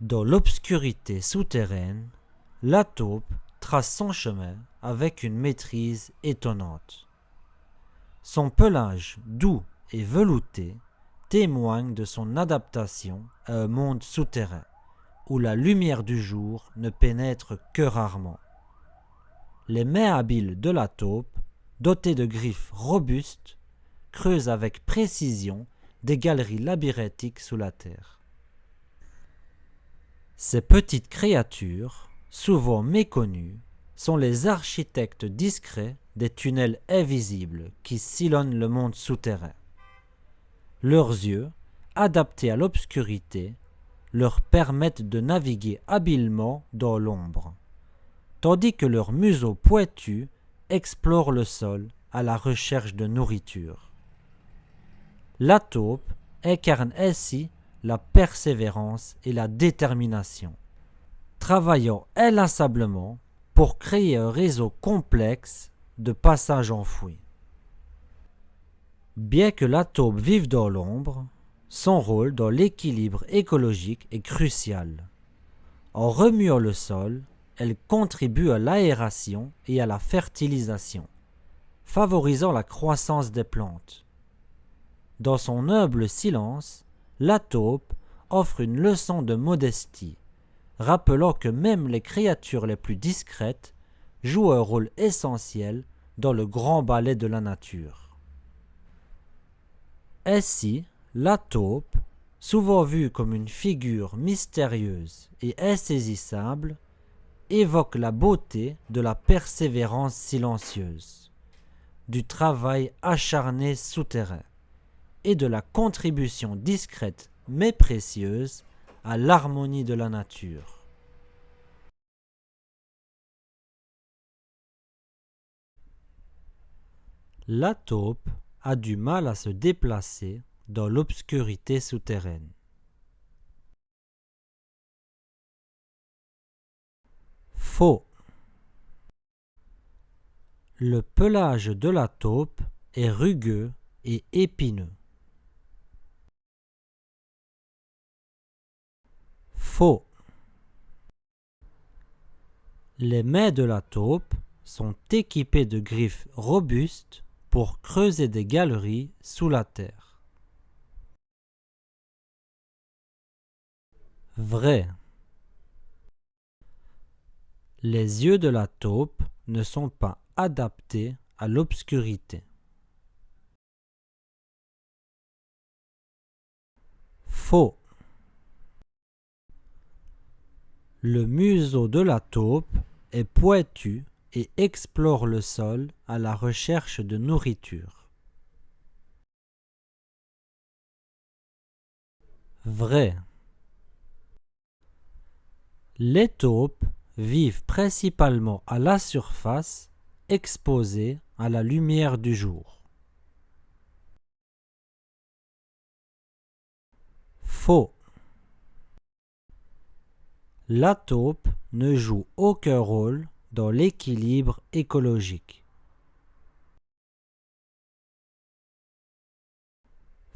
Dans l'obscurité souterraine, la taupe trace son chemin avec une maîtrise étonnante. Son pelage doux et velouté témoigne de son adaptation à un monde souterrain, où la lumière du jour ne pénètre que rarement. Les mains habiles de la taupe, dotées de griffes robustes, creusent avec précision des galeries labyrinthiques sous la terre. Ces petites créatures, souvent méconnues, sont les architectes discrets des tunnels invisibles qui sillonnent le monde souterrain. Leurs yeux, adaptés à l'obscurité, leur permettent de naviguer habilement dans l'ombre, tandis que leur museau pointu explore le sol à la recherche de nourriture. La taupe incarne ainsi la persévérance et la détermination, travaillant inlassablement pour créer un réseau complexe de passages enfouis. Bien que la taupe vive dans l'ombre, son rôle dans l'équilibre écologique est crucial. En remuant le sol, elle contribue à l'aération et à la fertilisation, favorisant la croissance des plantes. Dans son humble silence, la taupe offre une leçon de modestie, rappelant que même les créatures les plus discrètes jouent un rôle essentiel dans le grand ballet de la nature. Ainsi, la taupe, souvent vue comme une figure mystérieuse et insaisissable, évoque la beauté de la persévérance silencieuse, du travail acharné souterrain et de la contribution discrète mais précieuse à l'harmonie de la nature. La taupe a du mal à se déplacer dans l'obscurité souterraine. Faux. Le pelage de la taupe est rugueux et épineux. Faux. Les mains de la taupe sont équipées de griffes robustes pour creuser des galeries sous la terre. Vrai. Les yeux de la taupe ne sont pas adaptés à l'obscurité. Faux. Le museau de la taupe est pointu et explore le sol à la recherche de nourriture. Vrai. Les taupes vivent principalement à la surface, exposées à la lumière du jour. Faux. La taupe ne joue aucun rôle dans l'équilibre écologique.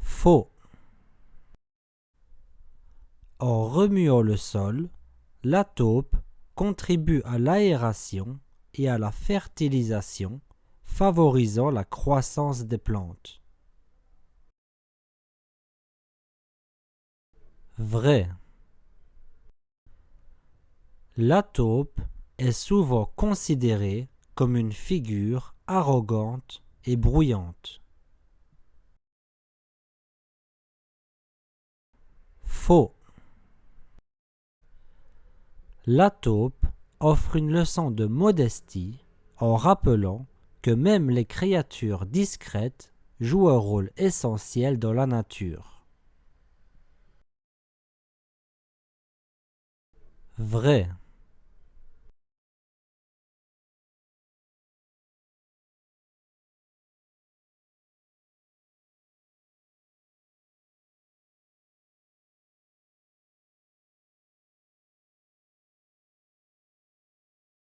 Faux. En remuant le sol, la taupe contribue à l'aération et à la fertilisation, favorisant la croissance des plantes. Vrai. La taupe est souvent considérée comme une figure arrogante et bruyante. Faux. La taupe offre une leçon de modestie en rappelant que même les créatures discrètes jouent un rôle essentiel dans la nature. Vrai.